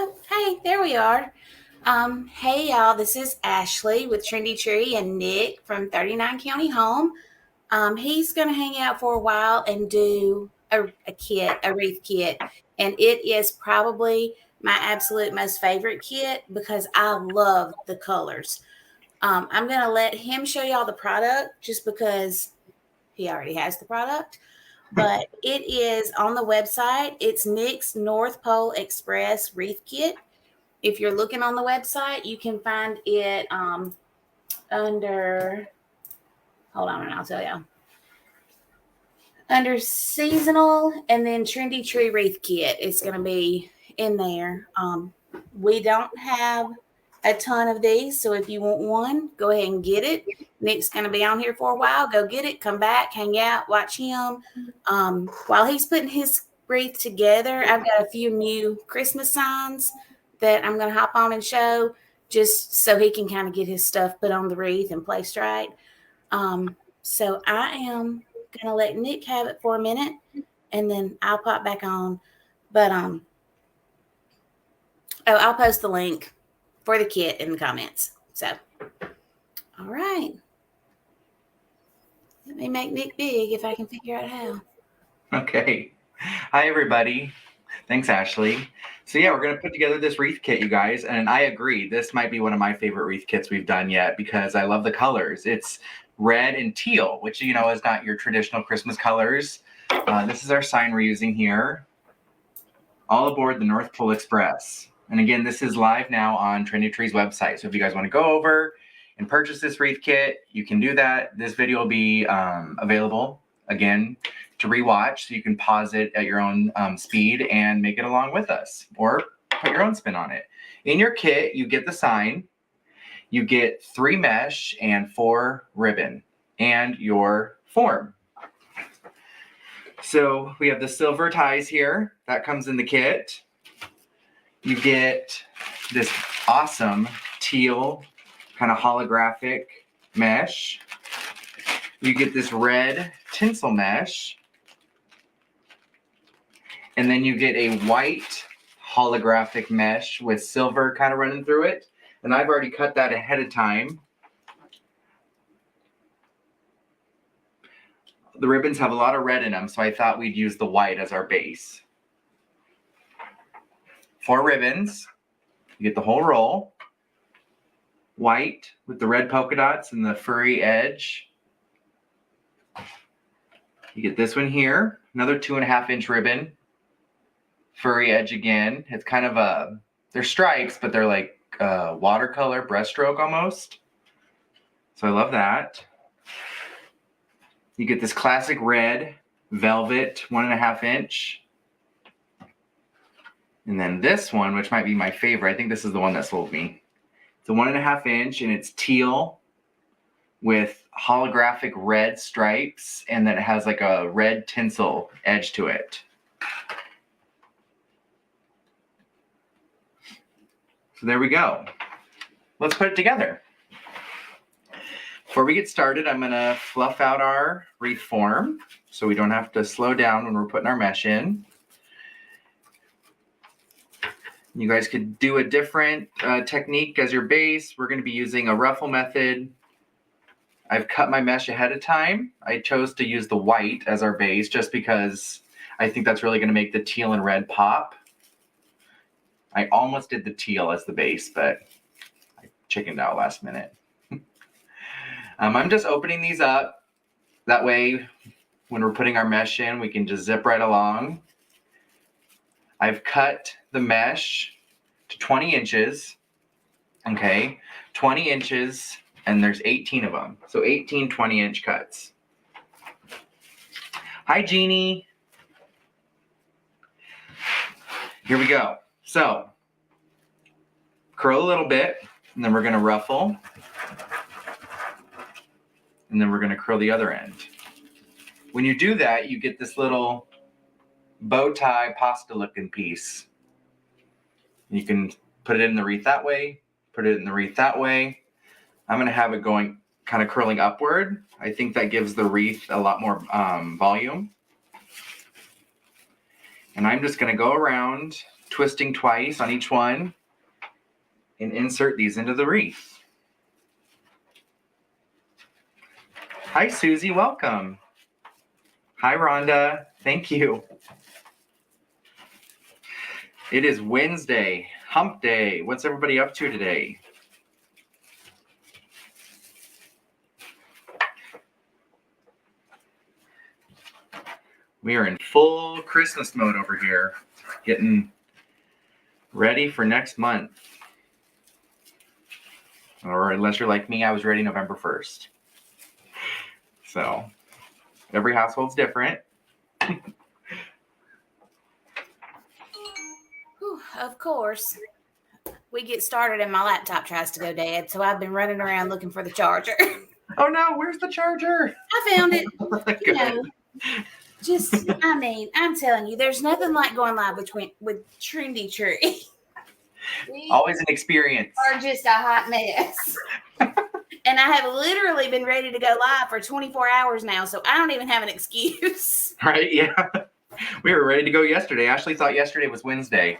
Oh, hey, there we are. Hey y'all, this is Ashley with Trendy Tree and Nick from 39 County Home. He's going to hang out for a while and do a wreath kit. And it is probably my absolute most favorite kit because I love the colors. I'm going to let him show y'all the product just because he already has the product. But it is on the website. It's Nick's North Pole Express Wreath Kit. If you're looking on the website, you can find it under, hold on and I'll tell you. Under seasonal and then Trendy Tree Wreath Kit. It's going to be in there. We don't have a ton of these, so if you want one, go ahead and get it. Nick's going to be on here for a while. Go get it, come back, hang out, watch him. While he's putting his wreath together, I've got a few new Christmas signs that I'm going to hop on and show just so he can kind of get his stuff put on the wreath and placed right. So I am going to let Nick have it for a minute and then I'll pop back on. But I'll post the link for the kit in the comments. So, all right. Let me make Nick big if I can figure out how. Okay. Hi, everybody. Thanks, Ashley. So yeah, we're going to put together this wreath kit, you guys. And I agree, this might be one of my favorite wreath kits we've done yet because I love the colors. It's red and teal, which, you know, is not your traditional Christmas colors. This is our sign we're using here. All aboard the North Pole Express. And again, this is live now on Trendy Tree's website. So if you guys want to go over and purchase this wreath kit, you can do that. This video will be available again to rewatch, so you can pause it at your own speed and make it along with us, or put your own spin on it. In your kit, you get the sign, you get 3 mesh and 4 ribbon, and your form. So we have the silver ties here. That comes in the kit. You get this awesome teal kind of holographic mesh. You get this red tinsel mesh. And then you get a white holographic mesh with silver kind of running through it. And I've already cut that ahead of time. The ribbons have a lot of red in them, so I thought we'd use the white as our base. 4 ribbons. You get the whole roll. White with the red polka dots and the furry edge. You get this one here, another 2.5-inch ribbon. Furry edge again. It's kind of they're stripes, but they're like watercolor brushstroke almost. So I love that. You get this classic red velvet 1.5-inch. And then this one, which might be my favorite, I think this is the one that sold me. It's a 1.5-inch and it's teal with holographic red stripes, and then it has like a red tinsel edge to it. So there we go. Let's put it together. Before we get started, I'm going to fluff out our wreath form so we don't have to slow down when we're putting our mesh in. You guys could do a different technique as your base. We're going to be using a ruffle method. I've cut my mesh ahead of time. I chose to use the white as our base just because I think that's really going to make the teal and red pop. I almost did the teal as the base, but I chickened out last minute. I'm just opening these up. That way, when we're putting our mesh in, we can just zip right along. I've cut the mesh to 20 inches. Okay, 20 inches, and there's 18 of them. So 18 20-inch cuts. Hi, Jeannie. Here we go. So, curl a little bit, and then we're going to ruffle. And then we're going to curl the other end. When you do that, you get this little bow tie pasta looking piece. You can put it in the wreath that way, put it in the wreath that way. I'm going to have it going kind of curling upward. I think that gives the wreath a lot more volume. And I'm just going to go around twisting twice on each one and insert these into the wreath. Hi, Susie. Welcome. Hi, Rhonda. Thank you. It is Wednesday, hump day. What's everybody up to today? We are in full Christmas mode over here, getting ready for next month. Or unless you're like me, I was ready November 1st. So every household's different. Whew, of course, we get started and my laptop tries to go dead, so I've been running around looking for the charger. Oh no, where's the charger? I found it. You know, I'm telling you, there's nothing like going live with Trendy Tree. Always an experience. Are just a hot mess. And I have literally been ready to go live for 24 hours now, so I don't even have an excuse. Right? Yeah. We were ready to go yesterday. Ashley thought yesterday was Wednesday.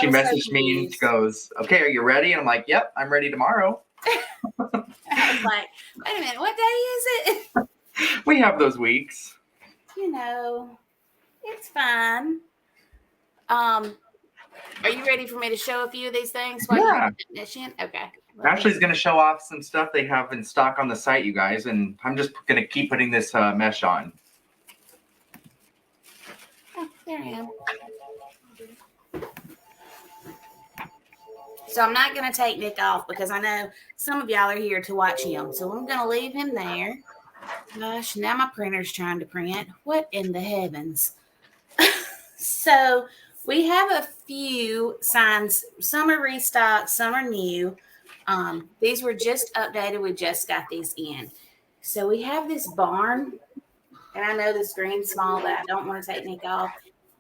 She messaged me and she goes, "Okay, are you ready?" And I'm like, "Yep, I'm ready tomorrow." I was like, "Wait a minute, what day is it?" We have those weeks. You know, it's fine. Are you ready for me to show a few of these things? Yeah. Okay. Ashley's going to show off some stuff they have in stock on the site, you guys, and I'm just going to keep putting this mesh on. Oh, there I am. So I'm not going to take Nick off because I know some of y'all are here to watch him. So I'm going to leave him there. Gosh, now my printer's trying to print. What in the heavens? So we have a few signs. Some are restocked, some are new. These were just updated. We just got these in. So we have this barn. And I know the screen's small, but I don't want to take Nick off.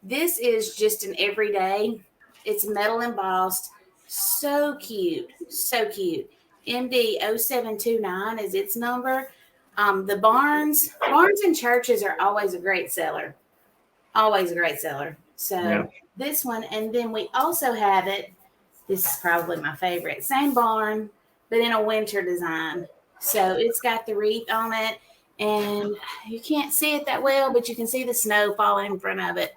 This is just an everyday. It's metal embossed. So cute. So cute. MD0729 is its number. The barns and churches are always a great seller. Always a great seller. So This one, and then we also have it. This is probably my favorite. Same barn, but in a winter design. So it's got the wreath on it, and you can't see it that well, but you can see the snow falling in front of it.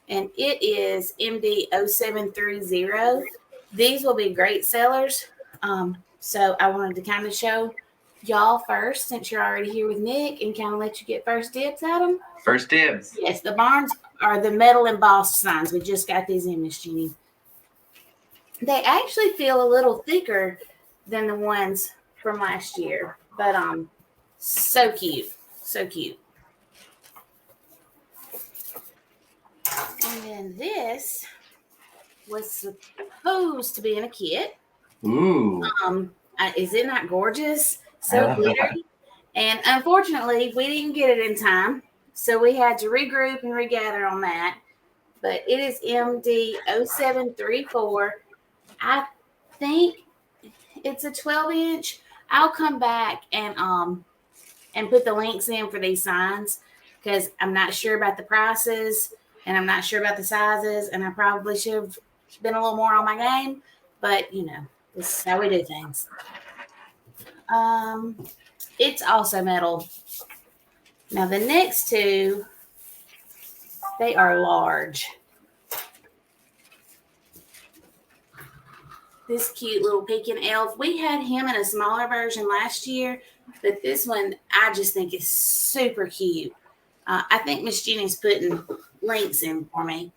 And it is MD0730. These will be great sellers. So I wanted to kind of show y'all first, since you're already here with Nick, and kind of let you get first dibs at them. First dibs. Yes, the barns are the metal embossed signs. We just got these in, Miss Jeannie. They actually feel a little thicker than the ones from last year, but so cute. So cute. And then this was supposed to be in a kit. Ooh. Is it not gorgeous? So glittery. And unfortunately, we didn't get it in time. So we had to regroup and regather on that. But it is MD0734. I think it's a 12-inch. I'll come back and put the links in for these signs because I'm not sure about the prices and I'm not sure about the sizes, and I probably should have been a little more on my game, but you know, this is how we do things. It's also metal. Now the next two, they are large. This cute little pecan elf. We had him in a smaller version last year, but this one I just think is super cute. I think Miss Jenny's putting links in for me.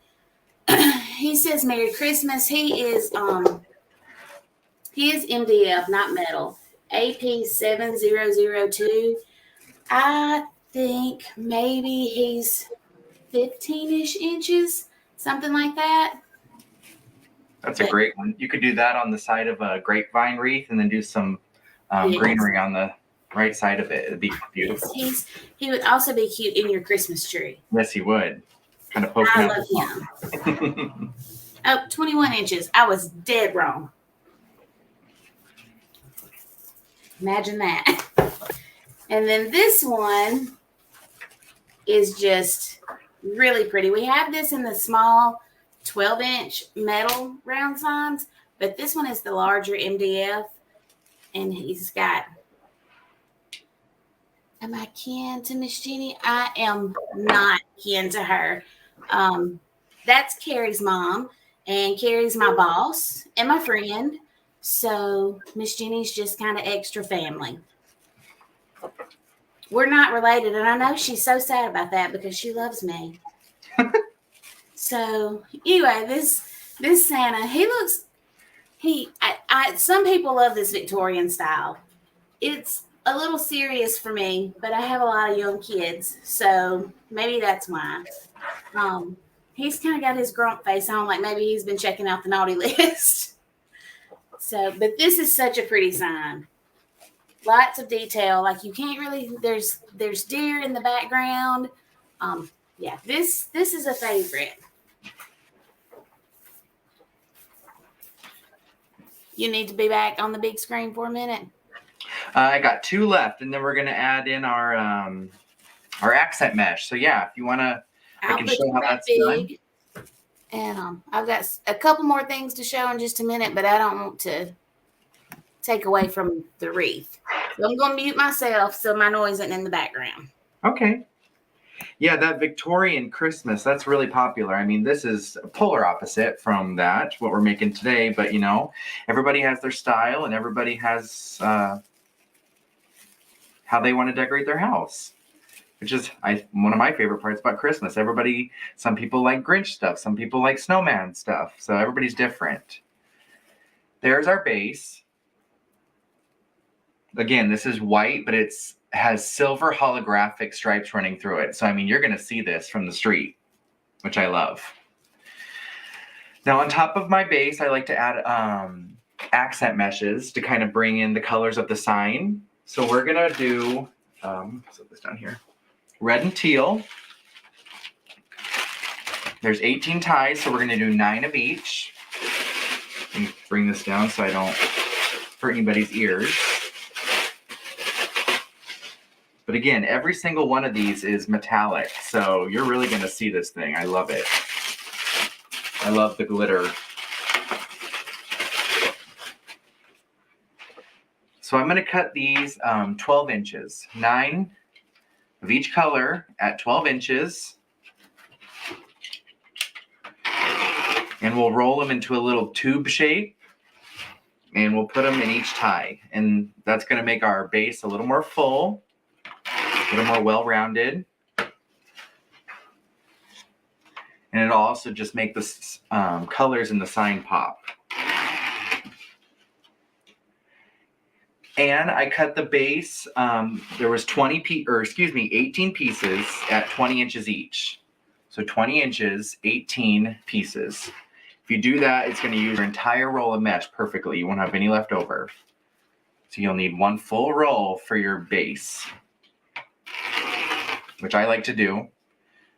He says Merry Christmas. He is MDF, not metal. AP7002. I think maybe he's 15-ish inches, something like that. That's a great one. You could do that on the side of a grapevine wreath and then do some greenery on the right side of it. It'd be beautiful. Yes, he would also be cute in your Christmas tree. Yes, he would. Kind of poking out. I love him. Oh, 21 inches. I was dead wrong. Imagine that. And then this one is just really pretty. We have this in the small 12-inch metal round signs, but this one is the larger MDF, and he's got. Am I kin to Miss Jenny? I am not kin to her. Um, that's Carrie's mom, and Carrie's my boss and my friend. So Miss Jenny's just kind of extra family. We're not related, and I know she's so sad about that because she loves me. So anyway, this Santa, he looks some people love this Victorian style. It's a little serious for me, but I have a lot of young kids, so maybe that's why. Um, he's kind of got his grump face on, like maybe he's been checking out the naughty list. So, but this is such a pretty sign. Lots of detail, like you can't really. There's deer in the background. Yeah, this is a favorite. You need to be back on the big screen for a minute. I got 2 left, and then we're gonna add in our accent mesh. So yeah, if you wanna, I can show how that's done. And I've got a couple more things to show in just a minute, but I don't want to take away from the wreath. So I'm going to mute myself so my noise isn't in the background. Okay. Yeah, that Victorian Christmas, that's really popular. I mean, this is a polar opposite from that, what we're making today. But, you know, everybody has their style and everybody has how they want to decorate their house, which is one of my favorite parts about Christmas. Some people like Grinch stuff. Some people like snowman stuff. So everybody's different. There's our base. Again, this is white, but has silver holographic stripes running through it. So, I mean, you're going to see this from the street, which I love. Now, on top of my base, I like to add accent meshes to kind of bring in the colors of the sign. So we're going to do, set this down here, red and teal. There's 18 ties, so we're going to do 9 of each. Let me bring this down so I don't hurt anybody's ears. But again, every single one of these is metallic, so you're really going to see this thing. I love it. I love the glitter. So I'm going to cut these 12 inches, 9 of each color at 12 inches. And we'll roll them into a little tube shape. And we'll put them in each tie. And that's going to make our base a little more full. A little more well-rounded. And it'll also just make the colors in the sign pop. And I cut the base, there was 18 pieces at 20 inches each. So 20 inches, 18 pieces. If you do that, it's going to use your entire roll of mesh perfectly. You won't have any left over. So you'll need 1 full roll for your base, which I like to do.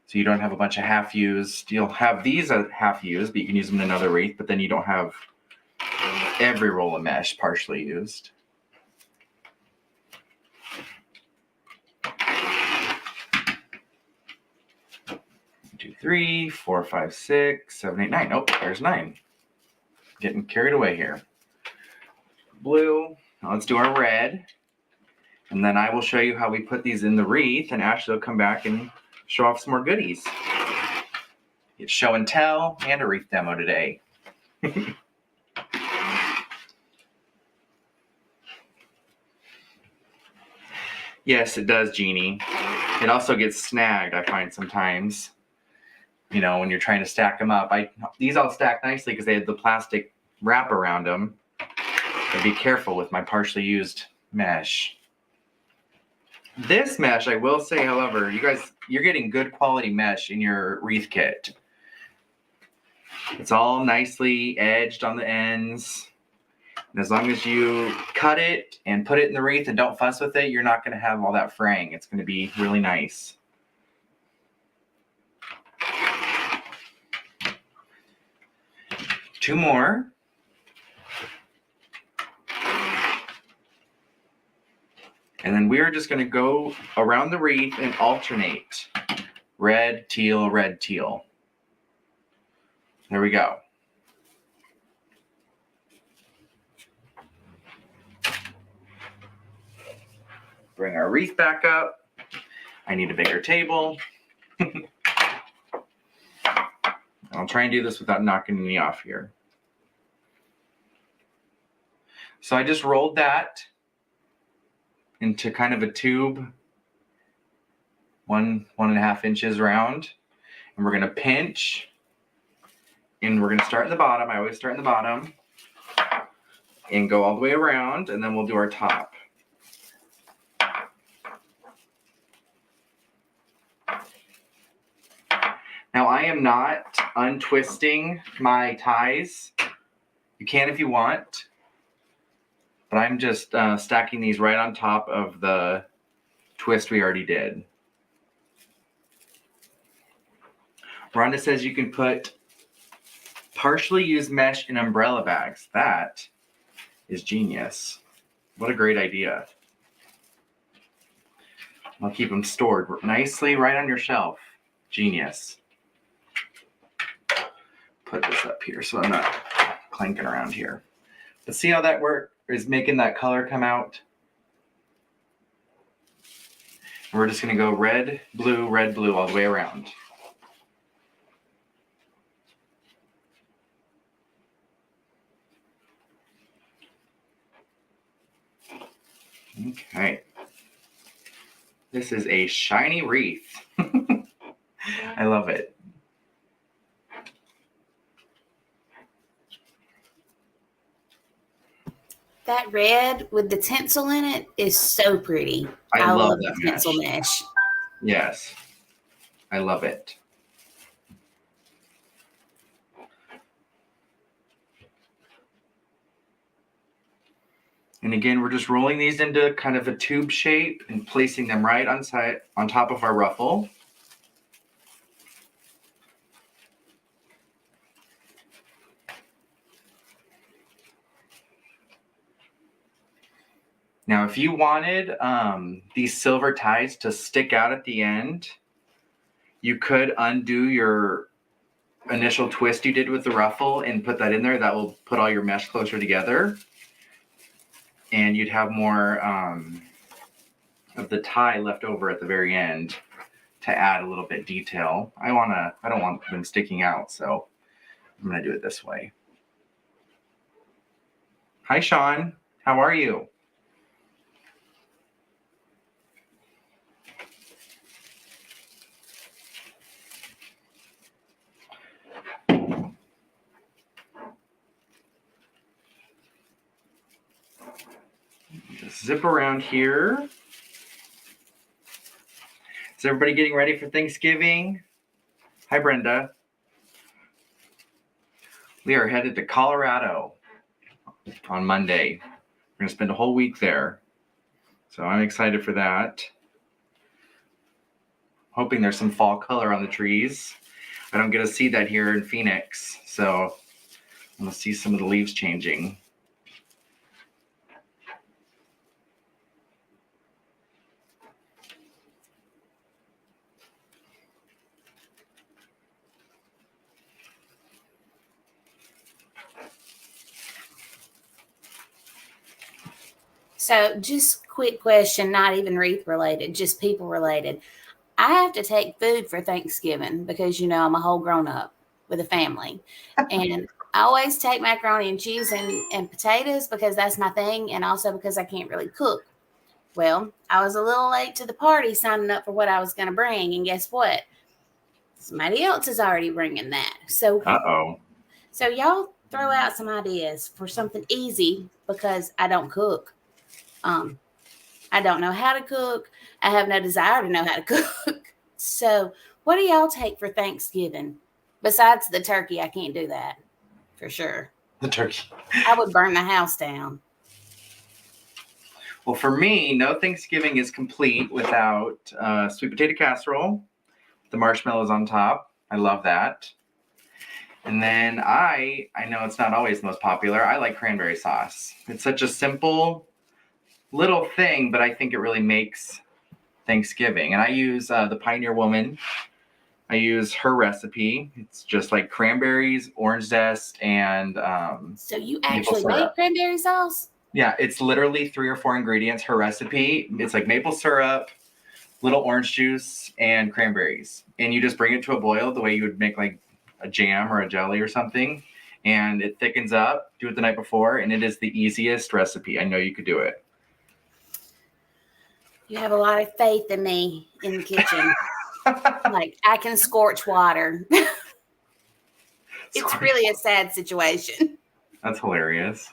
So you don't have a bunch of half-used. You'll have these half-used, but you can use them in another wreath, but then you don't have every roll of mesh partially used. 2, 3, 4, 5, 6, 7, 8, 9. Nope, there's 9. Getting carried away here. Blue. Now let's do our red. And then I will show you how we put these in the wreath, and Ashley will come back and show off some more goodies. It's show and tell and a wreath demo today. Yes, it does, Jeannie. It also gets snagged, I find sometimes. You know, when you're trying to stack them up. These all stack nicely because they have the plastic wrap around them. But be careful with my partially used mesh. This mesh, I will say, however, you're getting good quality mesh in your wreath kit. It's all nicely edged on the ends. And as long as you cut it and put it in the wreath and don't fuss with it, you're not going to have all that fraying. It's going to be really nice. Two more. And then we're just going to go around the wreath and alternate red, teal, red, teal. There we go. Bring our wreath back up. I need a bigger table. I'll try and do this without knocking me off here. So I just rolled that into kind of a tube, 1.5 inches round. And we're going to pinch. And we're going to start in the bottom. I always start in the bottom. And go all the way around. And then we'll do our top. Now I am not untwisting my ties. You can if you want. But I'm just stacking these right on top of the twist we already did. Rhonda says you can put partially used mesh in umbrella bags. That is genius. What a great idea. I'll keep them stored nicely right on your shelf. Genius. Put this up here so I'm not clanking around here. But see how that is making that color come out? And we're just going to go red, blue all the way around. Okay. This is a shiny wreath. I love it. That red with the tinsel in it is so pretty. I love the that tinsel mesh. Yes. I love it. And again, we're just rolling these into kind of a tube shape and placing them right on top of our ruffle. Now, if you wanted these silver ties to stick out at the end, you could undo your initial twist you did with the ruffle and put that in there. That will put all your mesh closer together. And you'd have more of the tie left over at the very end to add a little bit detail. I don't want them sticking out, so I'm gonna do it this way. Hi, Sean. How are you? Just zip around here. Is everybody getting ready for Thanksgiving? Hi, Brenda. We are headed to Colorado on Monday. We're going to spend a whole week there. So I'm excited for that. Hoping there's some fall color on the trees. I don't get to see that here in Phoenix. So I'm going to see some of the leaves changing. So, just quick question, not even wreath related, just people related. I have to take food for Thanksgiving because, I'm a whole grown up with a family. And I always take macaroni and cheese and potatoes because that's my thing. And also because I can't really cook. Well, I was a little late to the party signing up for what I was going to bring. And guess what? Somebody else is already bringing that. So y'all throw out some ideas for something easy because I don't cook. I don't know how to cook. I have no desire to know how to cook. So what do y'all take for Thanksgiving? Besides the turkey, I can't do that for sure. The turkey. I would burn the house down. Well, for me, no Thanksgiving is complete without sweet potato casserole. The marshmallows on top. I love that. And then I know it's not always the most popular. I like cranberry sauce. It's such a simple little thing, but I think it really makes Thanksgiving. And I use the Pioneer Woman. I use her recipe. It's just like cranberries, orange zest, and So you maple actually made syrup. cranberry sauce? Yeah, it's literally 3 or 4 ingredients. Her recipe. It's like maple syrup, little orange juice, and cranberries. And you just bring it to a boil the way you would make like a jam or a jelly or something. And it thickens up. Do it the night before, and it is the easiest recipe. I know you could do it. You have a lot of faith in me in the kitchen. Like, I can scorch water. It's really a sad situation. That's hilarious.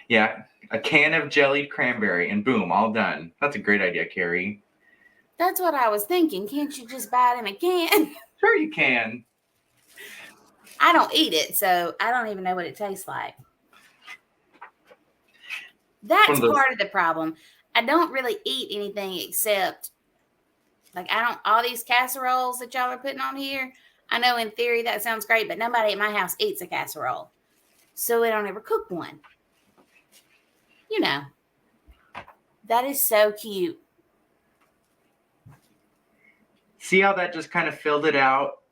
Yeah, a can of jellied cranberry, and boom, all done. That's a great idea, Carrie. That's what I was thinking. Can't you just buy it in a can? Sure, you can. I don't eat it, so I don't even know what it tastes like. That's part of the problem. I don't really eat anything except, like, I don't, all these casseroles that y'all are putting on here. I know in theory that sounds great, but nobody at my house eats a casserole. So we don't ever cook one. You know, that is so cute. See how that just kind of filled it out?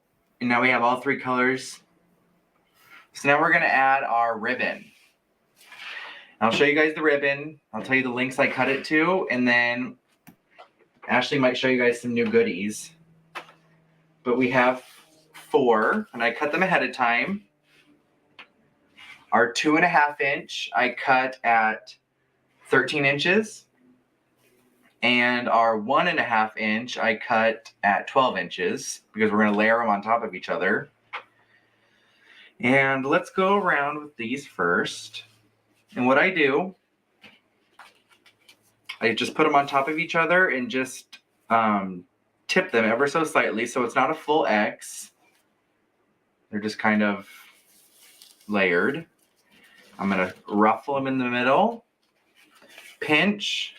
And now we have all 3 colors. So now we're going to add our ribbon. I'll show you guys the ribbon. I'll tell you the links I cut it to. And then Ashley might show you guys some new goodies. But we have 4, and I cut them ahead of time. Our 2.5 inch, I cut at 13 inches. And our 1.5 inch, I cut at 12 inches because we're going to layer them on top of each other. And let's go around with these first. And what I do, I just put them on top of each other and just tip them ever so slightly so it's not a full X. They're just kind of layered. I'm going to ruffle them in the middle, pinch,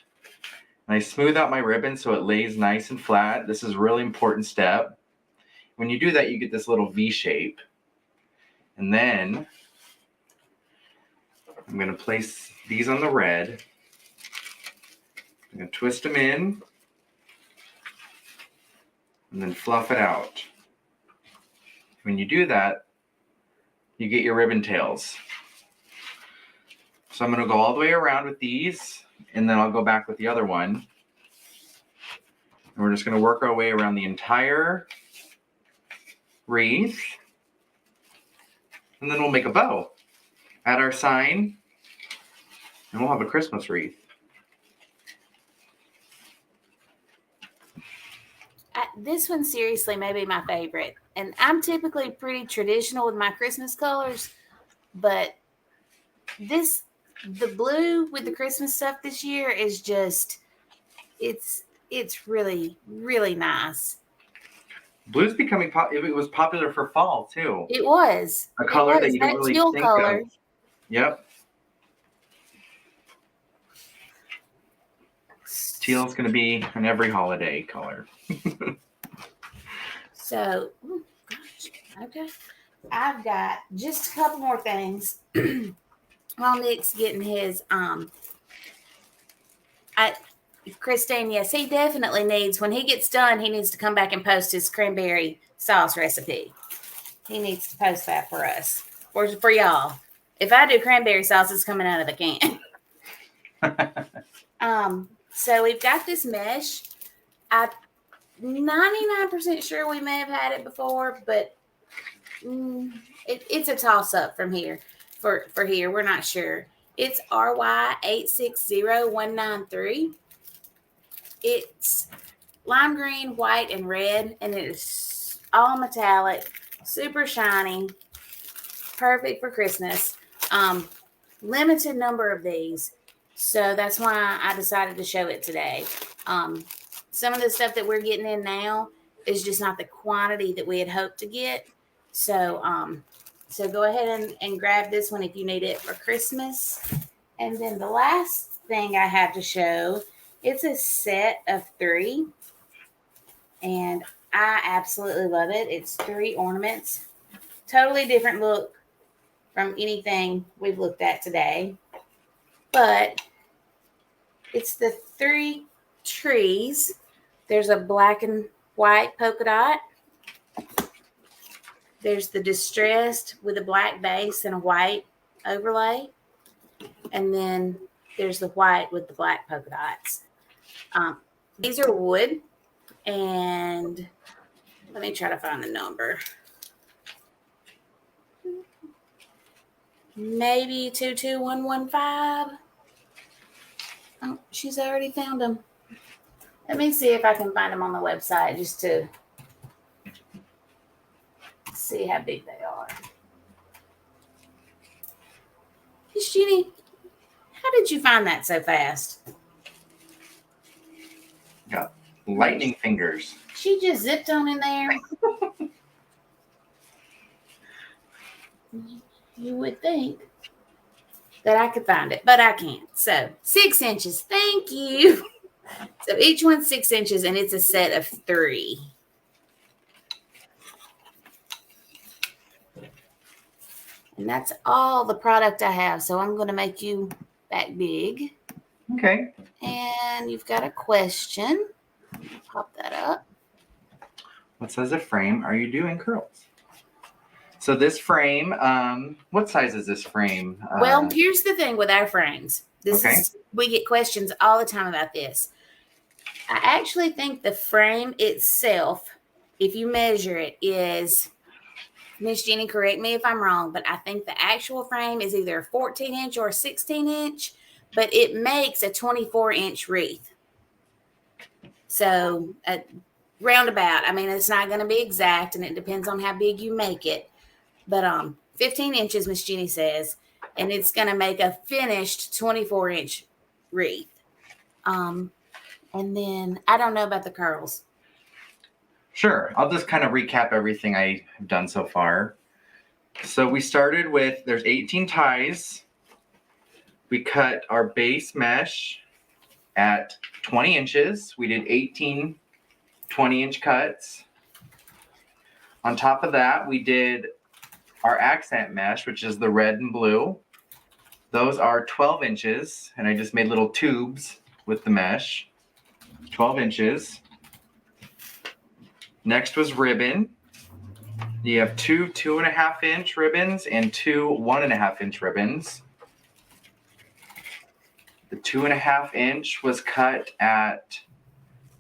and I smooth out my ribbon so it lays nice and flat. This is a really important step. When you do that, you get this little V shape. And then I'm going to place these on the red. I'm going to twist them in and then fluff it out. When you do that, you get your ribbon tails. So I'm going to go all the way around with these, and then I'll go back with the other one. And we're just going to work our way around the entire wreath. And then we'll make a bow. Add our sign, and we'll have a Christmas wreath. This one seriously may be my favorite. And I'm typically pretty traditional with my Christmas colors, but the blue with the Christmas stuff this year is just, it's really, really nice. Blue's becoming it was popular for fall too. It was a color that you don't really teal think color. of. Yep. Teal's going to be an every holiday color. So, oh gosh, okay. I've got just a couple more things while Nick's getting his Christine, yes, he definitely needs, when he gets done, he needs to come back and post his cranberry sauce recipe. He needs to post that for us, or for y'all. If I do cranberry sauce, it's coming out of the can. So we've got this mesh. I'm 99% sure we may have had it before, but it's a toss-up from here. For here, we're not sure. It's RY860193. It's lime green, white, and red, and it is all metallic, super shiny, perfect for Christmas. Limited number of these, so that's why I decided to show it today. Some of the stuff that we're getting in now is just not the quantity that we had hoped to get. So go ahead and grab this one if you need it for Christmas. And then the last thing I have to show, it's a set of 3, and I absolutely love it. It's 3 ornaments, totally different look from anything we've looked at today, but it's the 3 trees There's a black and white polka dot. There's the distressed with a black base and a white overlay. And then there's the white with the black polka dots. These are wood. And let me try to find the number. Maybe 22115. Oh, she's already found them. Let me see if I can find them on the website just to see how big they are. Miss Jenny, how did you find that so fast? Got lightning fingers. She just zipped on in there. You would think that I could find it, but I can't. So 6 inches. Thank you. So each one's 6 inches, and it's a set of 3. And that's all the product I have. So I'm going to make you back big. Okay. And you've got a question. Pop that up. What size of frame are you doing curls? So this frame, what size is this frame? Well, here's the thing with our frames. We get questions all the time about this. I actually think the frame itself, if you measure it, is, Miss Jenny, correct me if I'm wrong, but I think the actual frame is either a 14-inch or a 16-inch, but it makes a 24-inch wreath. So roundabout, I mean, it's not going to be exact, and it depends on how big you make it. But 15 inches, Miss Jenny says, and it's going to make a finished 24-inch wreath. And then I don't know about the curls. Sure. I'll just kind of recap everything I have done so far. So we started with, there's 18 ties. We cut our base mesh at 20 inches. We did 18 20-inch cuts. On top of that, we did our accent mesh, which is the red and blue. Those are 12 inches, and I just made little tubes with the mesh. 12 inches. Next was ribbon. You have two 2.5-inch ribbons and two 1.5-inch ribbons. The 2.5-inch was cut at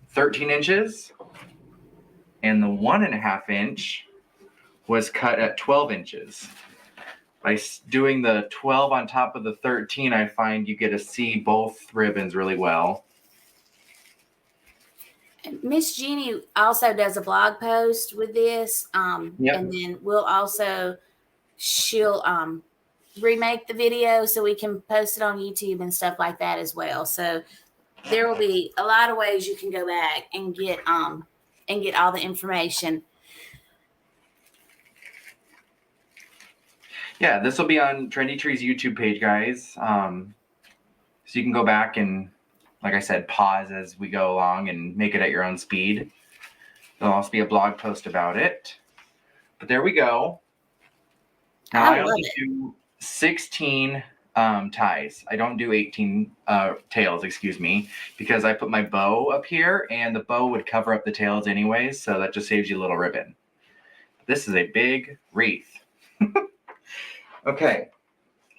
13 inches, and the 1.5-inch was cut at 12 inches. By doing the 12 on top of the 13, I find you get to see both ribbons really well. Miss Jeannie also does a blog post with this. Yep. And then she'll remake the video so we can post it on YouTube and stuff like that as well. So there will be a lot of ways you can go back and get all the information. Yeah, this will be on Trendy Tree's YouTube page, guys. So you can go back and, like I said, pause as we go along and make it at your own speed. There'll also be a blog post about it. But there we go. Now I only do 16 ties. I don't do 18 tails, excuse me, because I put my bow up here and the bow would cover up the tails anyways, so that just saves you a little ribbon. This is a big wreath. Okay,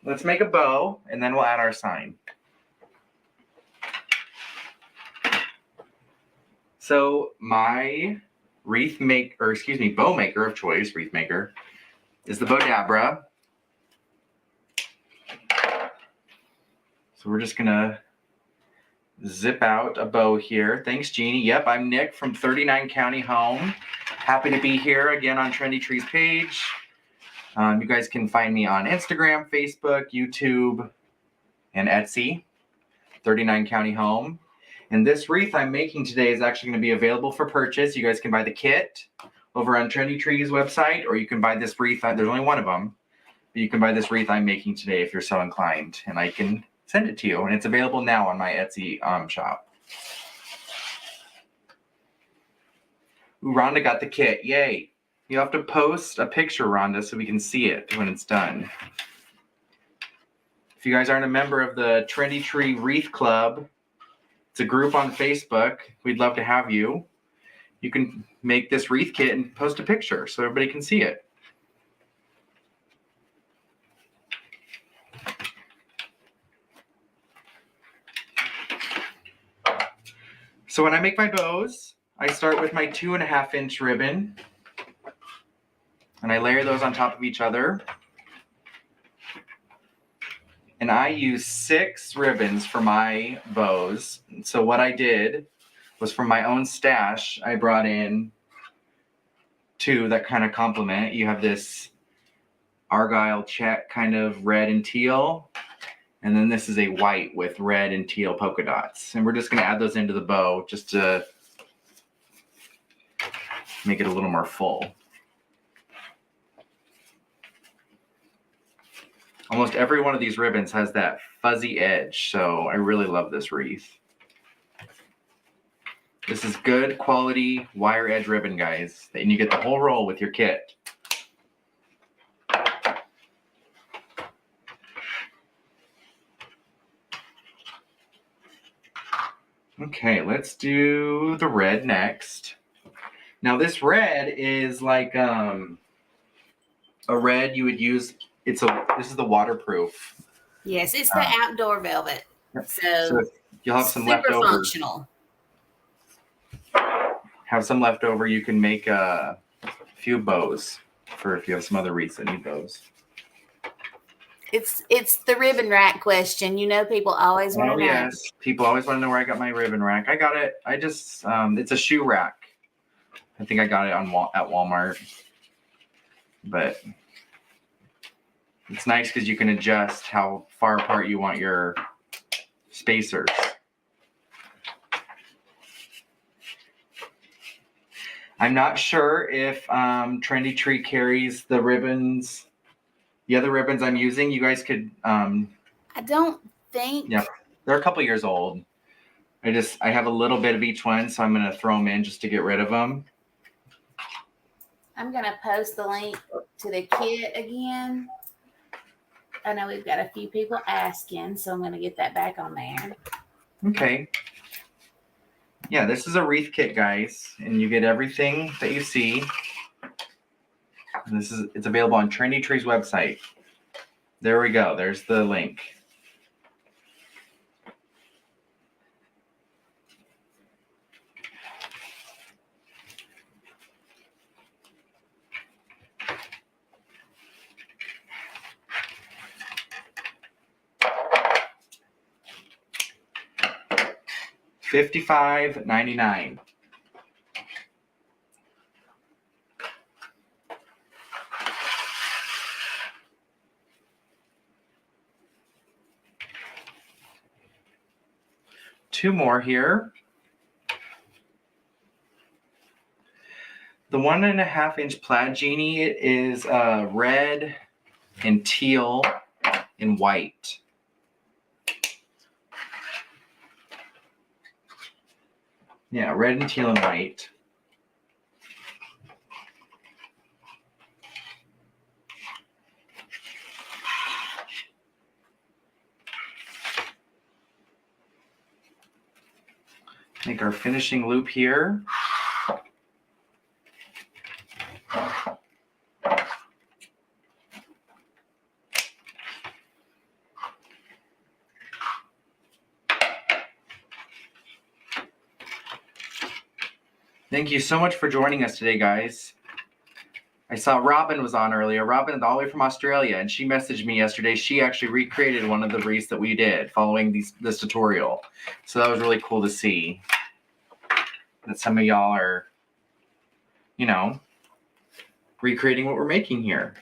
let's make a bow and then we'll add our sign. So my bow maker of choice, wreath maker, is the Bodabra. So we're just gonna zip out a bow here. Thanks, Jeannie. Yep, I'm Nick from 39 County Home. Happy to be here again on Trendy Tree's page. You guys can find me on Instagram, Facebook, YouTube, and Etsy, 39 County Home. And this wreath I'm making today is actually going to be available for purchase. You guys can buy the kit over on Trendy Tree's website, or you can buy this wreath. There's only one of them. But you can buy this wreath I'm making today if you're so inclined, and I can send it to you. And it's available now on my Etsy shop. Ooh, Rhonda got the kit. Yay. You have to post a picture, Rhonda, so we can see it when it's done. If you guys aren't a member of the Trendy Tree Wreath Club, it's It's a group on Facebook. We'd love to have you. You can make this wreath kit and post a picture so everybody can see it. So when I make my bows, I start with my 2.5-inch ribbon, and I layer those on top of each other. And I use 6 ribbons for my bows. So what I did was, from my own stash, I brought in 2 that kind of complement. You have this Argyle check kind of red and teal, and then this is a white with red and teal polka dots. And we're just going to add those into the bow just to make it a little more full. Almost every one of these ribbons has that fuzzy edge, so I really love this wreath. This is good quality wire edge ribbon, guys, and you get the whole roll with your kit. Okay, let's do the red next. Now this red is like a red you would use. This is the waterproof. Yes, it's the outdoor velvet. So you'll have some super leftover. functional. Have some leftover. You can make a few bows for if you have some other wreaths that need bows. It's the ribbon rack question. You know, people always want to know. Yes, people always want to know where I got my ribbon rack. I got it. I just it's a shoe rack. I think I got it at Walmart, but it's nice because you can adjust how far apart you want your spacers. I'm not sure if Trendy Tree carries the ribbons. The other ribbons I'm using, you guys could. I don't think. Yeah, they're a couple years old. I have a little bit of each one, so I'm going to throw them in just to get rid of them. I'm going to post the link to the kit again. I know we've got a few people asking, so I'm going to get that back on there. Okay. Yeah, this is a wreath kit, guys, and you get everything that you see. And it's available on Trendy Tree's website. There we go. There's the link. $55.99. Two more here. The 1.5-inch plaid genie is red and teal and white. Yeah, red and teal and white. Make our finishing loop here. Thank you so much for joining us today, guys. I saw Robin was on earlier. Robin, all the way from Australia, and she messaged me yesterday. She actually recreated one of the wreaths that we did following this tutorial. So that was really cool to see that some of y'all are, recreating what we're making here.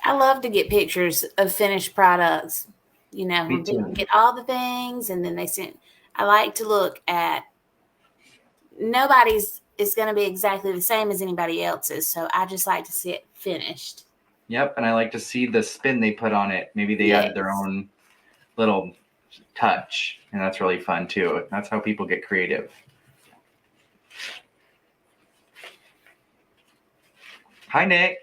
I love to get pictures of finished products. When people get all the things and then they send. I like to look at. Nobody's is going to be exactly the same as anybody else's, so I just like to see it finished. Yep, and I like to see the spin they put on it. Maybe they added their own little touch, and that's really fun too. That's how people get creative. Hi, Nick.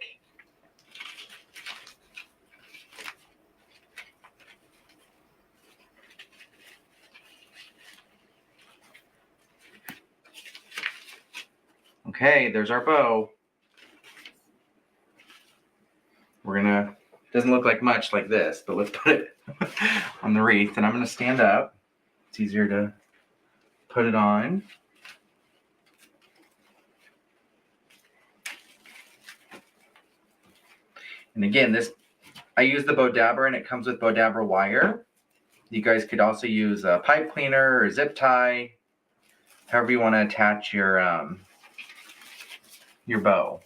Okay, there's our bow. Doesn't look like much like this, but let's put it on the wreath. And I'm gonna stand up. It's easier to put it on. And again, I use the bow dabber, and it comes with bow dabber wire. You guys could also use a pipe cleaner or zip tie, however you want to attach your bow.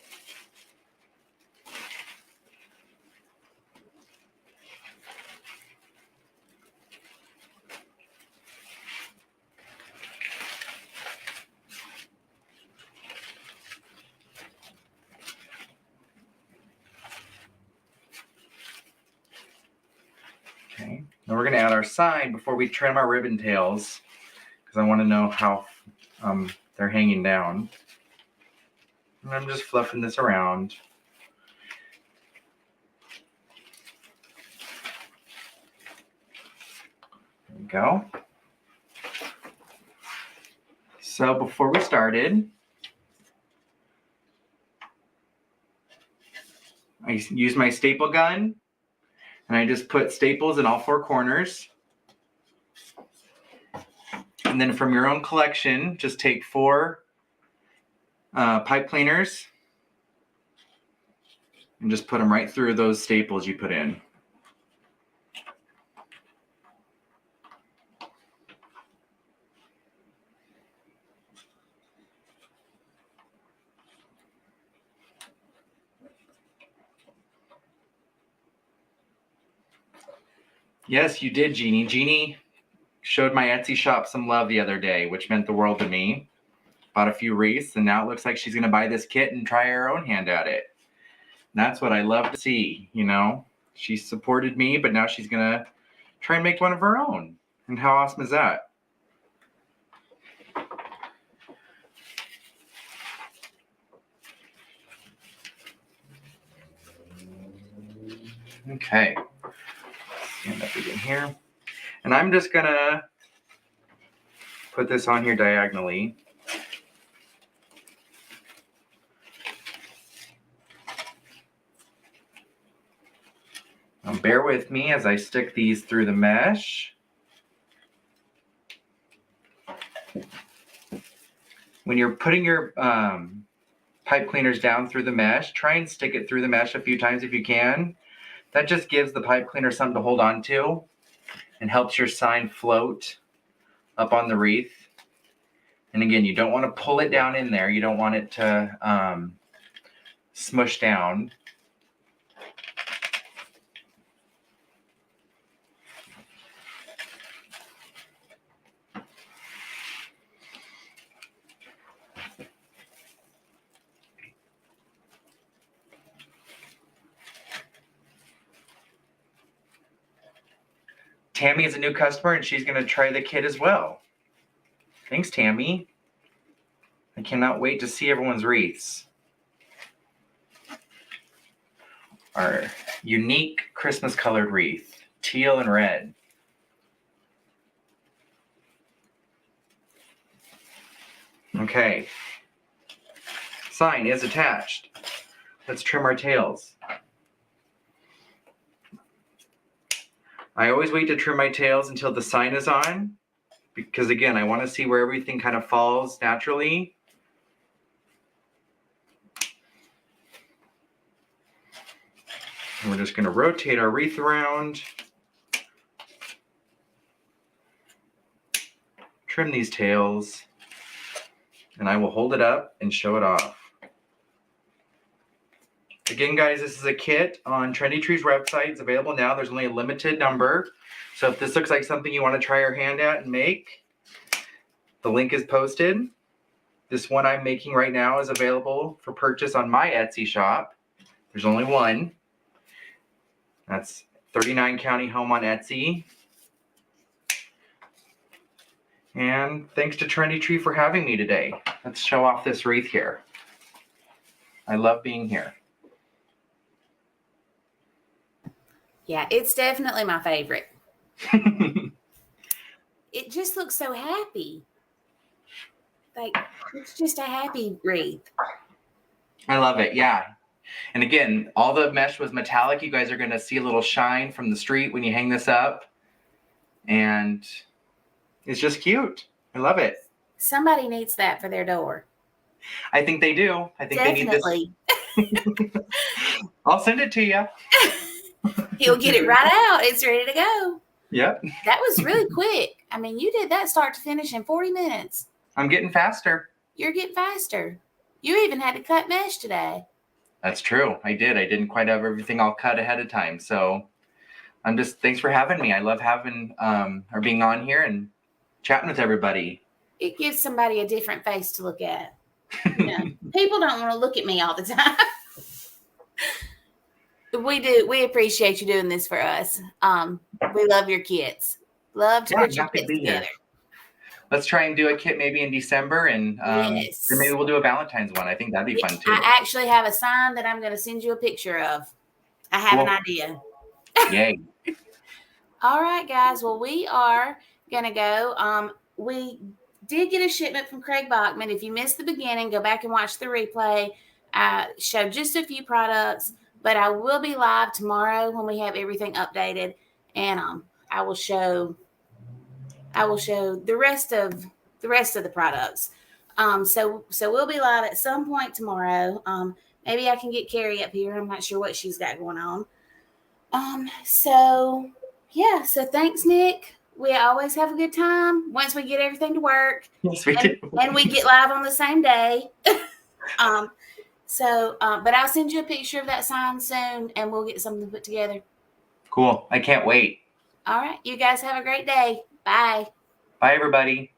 Okay, now we're going to add our sign before we trim our ribbon tails, because I want to know how they're hanging down. And I'm just fluffing this around. There we go. So before we started, I used my staple gun, and I just put staples in all four corners. And then from your own collection, just take 4 pipe cleaners and just put them right through those staples you put in. Yes, you did, Jeannie. Jeannie showed my Etsy shop some love the other day, which meant the world to me. Bought a few wreaths, and now it looks like she's going to buy this kit and try her own hand at it. And that's what I love to see, you know. She supported me, but now she's going to try and make one of her own. And how awesome is that? Okay. Stand up again here. And I'm just going to put this on here diagonally. Now bear with me as I stick these through the mesh. When you're putting your pipe cleaners down through the mesh, try and stick it through the mesh a few times if you can. That just gives the pipe cleaner something to hold on to and helps your sign float up on the wreath. And again, you don't want to pull it down in there. You don't want it to smush down. Tammy is a new customer, and she's going to try the kit as well. Thanks, Tammy. I cannot wait to see everyone's wreaths. Our unique Christmas colored wreath, teal and red. Okay. Sign is attached. Let's trim our tails. I always wait to trim my tails until the sign is on, because again, I want to see where everything kind of falls naturally. And we're just going to rotate our wreath around. Trim these tails. And I will hold it up and show it off. Again, guys, this is a kit on Trendy Tree's website. It's available now. There's only a limited number. So if this looks like something you want to try your hand at and make, the link is posted. This one I'm making right now is available for purchase on my Etsy shop. There's only one. That's 39 County Home on Etsy. And thanks to Trendy Tree for having me today. Let's show off this wreath here. I love being here. Yeah, it's definitely my favorite. It just looks so happy. Like, it's just a happy wreath. I love it. Yeah. And again, all the mesh was metallic. You guys are going to see a little shine from the street when you hang this up. And it's just cute. I love it. Somebody needs that for their door. I think they do. I think Definitely. they need this. I'll send it to you. He'll get it right out. It's ready to go. Yep. That was really quick. I mean, you did that start to finish in 40 minutes. I'm getting faster. You're getting faster. You even had to cut mesh today. That's true. I did. I didn't quite have everything all cut ahead of time. So thanks for having me. I love having or being on here and chatting with everybody. It gives somebody a different face to look at. You know, people don't want to look at me all the time. We do. We appreciate you doing this for us. We love your kits. Love to put your kits together. Let's try and do a kit maybe in December, and yes. Then maybe we'll do a Valentine's one. I think that'd be fun too. I actually have a sign that I'm going to send you a picture of. I have an idea. Yay. All right, guys. Well, we are going to go. We did get a shipment from Craig Bachman. If you missed the beginning, go back and watch the replay. I showed just a few products, but I will be live tomorrow when we have everything updated, and I will show the rest of the products. So we'll be live at some point tomorrow. Maybe I can get Carrie up here. I'm not sure what she's got going on. So thanks, Nick. We always have a good time once we get everything to work. Yes, we do. And we get live on the same day. But I'll send you a picture of that sign soon, and we'll get something put together. Cool. I can't wait. All right. You guys have a great day. Bye. Bye, everybody.